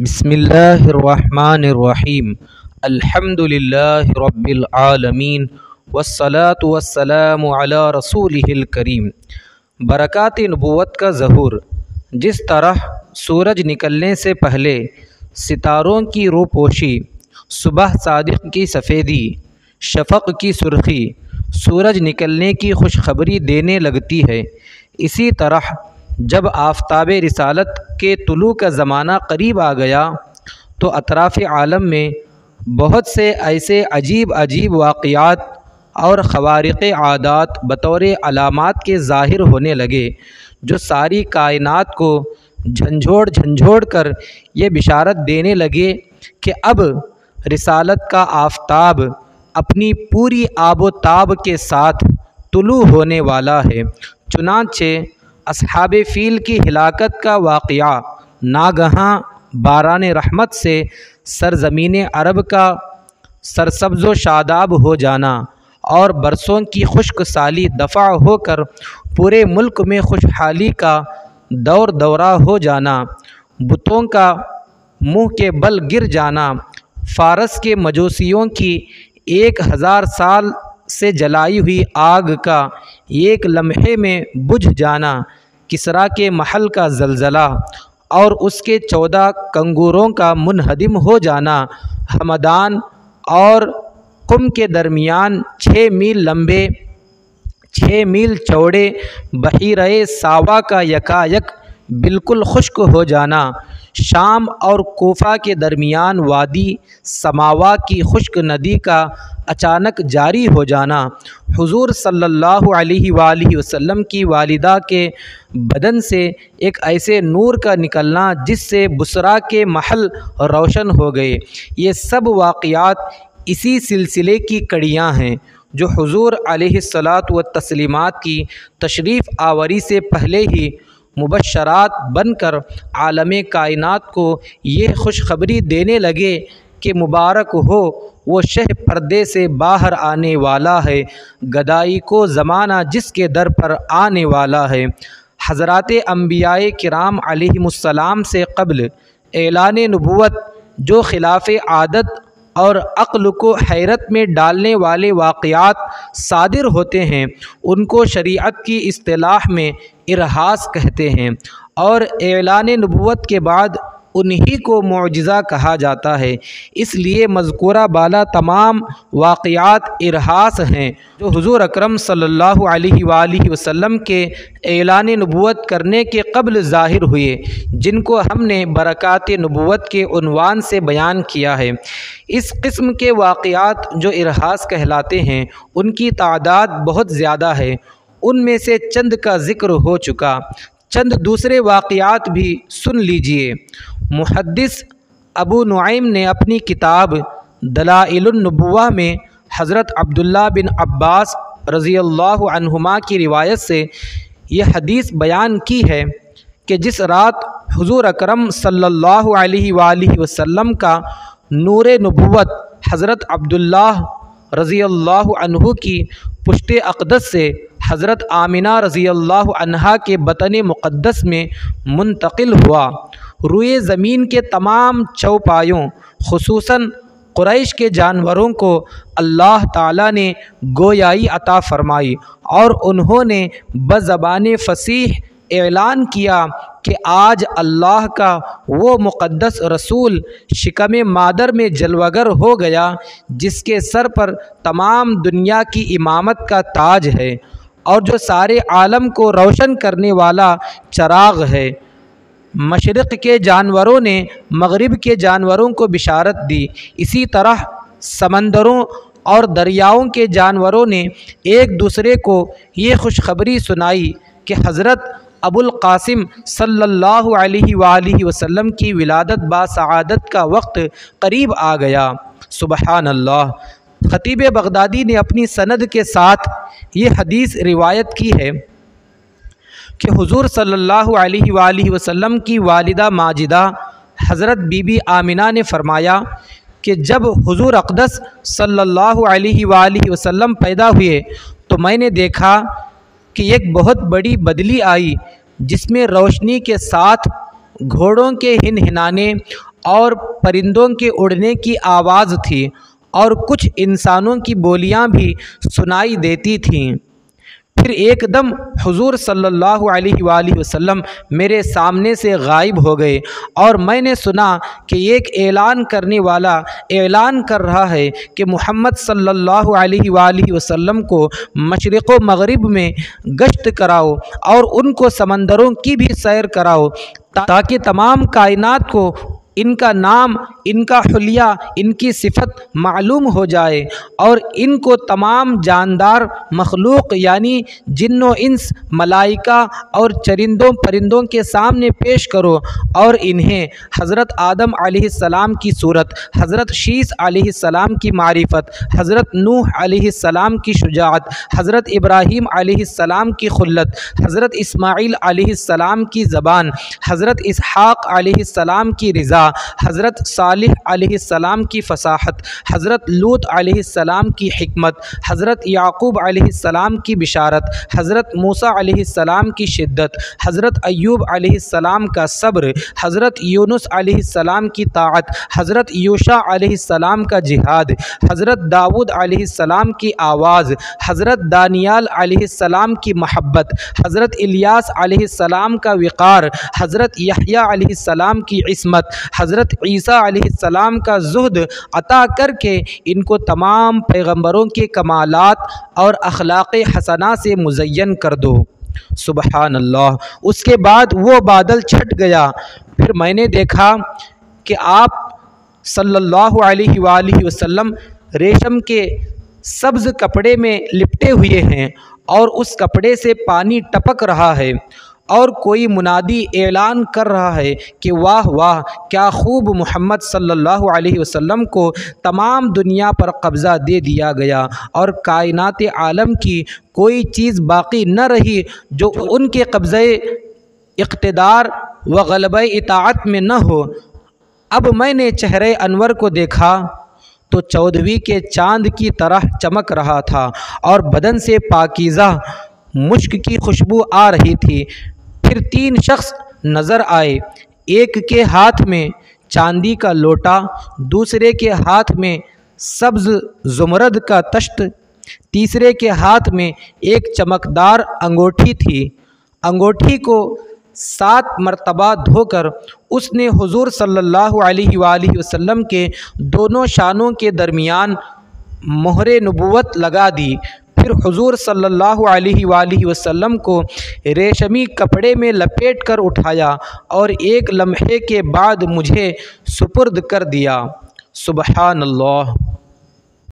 بسم اللہ الرحمن الرحیم الحمد للہ رب العالمین والصلاة والسلام علی رسولہ الکریم۔ برکات نبوت کا ظہور۔ جس طرح سورج نکلنے سے پہلے ستاروں کی روپوشی، صبح صادق کی سفیدی، شفق کی سرخی سورج نکلنے کی خوشخبری دینے لگتی ہے، اسی طرح جب آفتاب رسالت کے طلوع کا زمانہ قریب آ گیا تو اطراف عالم میں بہت سے ایسے عجیب واقعات اور خوارق عادات بطور علامات کے ظاہر ہونے لگے جو ساری کائنات کو جھنجھوڑ کر یہ بشارت دینے لگے کہ اب رسالت کا آفتاب اپنی پوری آب و تاب کے ساتھ طلوع ہونے والا ہے۔ چنانچہ اصحاب فیل کی ہلاکت کا واقعہ، ناگہاں باران رحمت سے سرزمین عرب کا سرسبز و شاداب ہو جانا اور برسوں کی خشک سالی دفع ہو کر پورے ملک میں خوشحالی کا دورہ ہو جانا، بتوں کا منہ کے بل گر جانا، فارس کے مجوسیوں کی 1000 سال سے جلائی ہوئی آگ کا ایک لمحے میں بجھ جانا، کسریٰ کے محل کا زلزلہ اور اس کے 14 کنگوروں کا منہدم ہو جانا، ہمدان اور قم کے درمیان 6 میل لمبے 6 میل چوڑے بحیرہ ساوا کا یکایک بالکل خشک ہو جانا، شام اور کوفہ کے درمیان وادی سماوا کی خشک ندی کا اچانک جاری ہو جانا، حضور صلی اللہ علیہ وآلہ وسلم کی والدہ کے بدن سے ایک ایسے نور کا نکلنا جس سے بصریٰ کے محل روشن ہو گئے۔ یہ سب واقعات اسی سلسلے کی کڑیاں ہیں جو حضور علیہ الصلاۃ والتسلیمات کی تشریف آوری سے پہلے ہی مبشرات بن کر عالم کائنات کو یہ خوشخبری دینے لگے کہ مبارک ہو وہ شہ پردے سے باہر آنے والا ہے، گدائی کو زمانہ جس کے در پر آنے والا ہے۔ حضرات انبیاء کرام علیہم السلام سے قبل اعلان نبوت جو خلاف عادت اور عقل کو حیرت میں ڈالنے والے واقعات صادر ہوتے ہیں ان کو شریعت کی اصطلاح میں ارہاس کہتے ہیں، اور اعلان نبوت کے بعد انہی کو معجزہ کہا جاتا ہے۔ اس لیے مذکورہ بالا تمام واقعات ارہاس ہیں جو حضور اکرم صلی اللہ علیہ وآلہ وسلم کے اعلان نبوت کرنے کے قبل ظاہر ہوئے، جن کو ہم نے برکات نبوت کے عنوان سے بیان کیا ہے۔ اس قسم کے واقعات جو ارہاس کہلاتے ہیں ان کی تعداد بہت زیادہ ہے، ان میں سے چند کا ذکر ہو چکا، چند دوسرے واقعات بھی سن لیجئے۔ محدث ابو نعیم نے اپنی کتاب دلائل النبوہ میں حضرت عبداللہ بن عباس رضی اللہ عنہما کی روایت سے یہ حدیث بیان کی ہے کہ جس رات حضور اکرم صلی اللہ علیہ وآلہ وسلم کا نور نبوت حضرت عبداللہ رضی اللہ عنہ کی پشت اقدس سے حضرت آمنہ رضی اللہ عنہا کے بطن مقدس میں منتقل ہوا، روئے زمین کے تمام چوپایوں خصوصاً قریش کے جانوروں کو اللہ تعالیٰ نے گویائی عطا فرمائی اور انہوں نے بزبان فصیح اعلان کیا کہ آج اللہ کا وہ مقدس رسول شکم مادر میں جلوہ گر ہو گیا جس کے سر پر تمام دنیا کی امامت کا تاج ہے اور جو سارے عالم کو روشن کرنے والا چراغ ہے۔ مشرق کے جانوروں نے مغرب کے جانوروں کو بشارت دی، اسی طرح سمندروں اور دریاؤں کے جانوروں نے ایک دوسرے کو یہ خوشخبری سنائی کہ حضرت ابو القاسم صلی اللہ علیہ وآلہ وسلم کی ولادت باسعادت کا وقت قریب آ گیا۔ سبحان اللہ۔ خطیب بغدادی نے اپنی سند کے ساتھ یہ حدیث روایت کی ہے کہ حضور صلی اللہ علیہ وآلہ وسلم کی والدہ ماجدہ حضرت بی بی آمنہ نے فرمایا کہ جب حضور اقدس صلی اللہ علیہ وآلہ وسلم پیدا ہوئے تو میں نے دیکھا کہ ایک بہت بڑی بدلی آئی جس میں روشنی کے ساتھ گھوڑوں کے ہنہنانے اور پرندوں کے اڑنے کی آواز تھی اور کچھ انسانوں کی بولیاں بھی سنائی دیتی تھیں۔ پھر ایک دم حضور صلی اللہ علیہ وآلہ وسلم میرے سامنے سے غائب ہو گئے، اور میں نے سنا کہ ایک اعلان کرنے والا اعلان کر رہا ہے کہ محمد صلی اللہ علیہ وآلہ وسلم کو مشرق و مغرب میں گشت کراؤ اور ان کو سمندروں کی بھی سیر کراؤ، تاکہ تمام کائنات کو ان کا نام، ان کا حلیہ، ان کی صفت معلوم ہو جائے، اور ان کو تمام جاندار مخلوق یعنی جن و انس، ملائکہ اور چرندوں پرندوں کے سامنے پیش کرو، اور انہیں حضرت آدم علیہ السلام کی صورت، حضرت شیس علیہ السلام کی معرفت، حضرت نوح علیہ السلام کی شجاعت، حضرت ابراہیم علیہ السلام کی خلت، حضرت اسماعیل علیہ السلام کی زبان، حضرت اسحاق علیہ السلام کی رضا، حضرت صالح علیہ السلام کی فصاحت، حضرت لوط علیہ السلام کی حکمت، حضرت یعقوب علیہ السلام کی بشارت، حضرت موسیٰ علیہ السلام کی شدت، حضرت ایوب علیہ السلام کا صبر، حضرت یونس علیہ السلام کی طاعت، حضرت یوشع علیہ السلام کا جہاد، حضرت داؤد علیہ السلام کی آواز، حضرت دانیال علیہ السلام کی محبت، حضرت الیاس علیہ السلام کا وقار، حضرت یحییٰ علیہ السلام کی عصمت، حضرت عیسیٰ علیہ السلام کا زہد عطا کر کے ان کو تمام پیغمبروں کے کمالات اور اخلاق حسنہ سے مزین کر دو۔ سبحان اللہ۔ اس کے بعد وہ بادل چھٹ گیا۔ پھر میں نے دیکھا کہ آپ صلی اللہ علیہ وآلہ وسلم ریشم کے سبز کپڑے میں لپٹے ہوئے ہیں، اور اس کپڑے سے پانی ٹپک رہا ہے، اور کوئی منادی اعلان کر رہا ہے کہ واہ واہ، کیا خوب محمد صلی اللہ علیہ وسلم کو تمام دنیا پر قبضہ دے دیا گیا، اور کائنات عالم کی کوئی چیز باقی نہ رہی جو ان کے قبضے اقتدار و غلبہ اطاعت میں نہ ہو۔ اب میں نے چہرے انور کو دیکھا تو 14ویں کے چاند کی طرح چمک رہا تھا، اور بدن سے پاکیزہ مشک کی خوشبو آ رہی تھی۔ پھر 3 شخص نظر آئے، ایک کے ہاتھ میں چاندی کا لوٹا، دوسرے کے ہاتھ میں سبز زمرد کا تشت، تیسرے کے ہاتھ میں ایک چمکدار انگوٹھی تھی۔ انگوٹھی کو 7 مرتبہ دھو کر اس نے حضور صلی اللہ علیہ وآلہ وسلم کے دونوں شانوں کے درمیان مہر نبوت لگا دی۔ پھر حضور صلی اللہ علیہ وآلہ وسلم کو ریشمی کپڑے میں لپیٹ کر اٹھایا، اور ایک لمحے کے بعد مجھے سپرد کر دیا۔ سبحان اللہ۔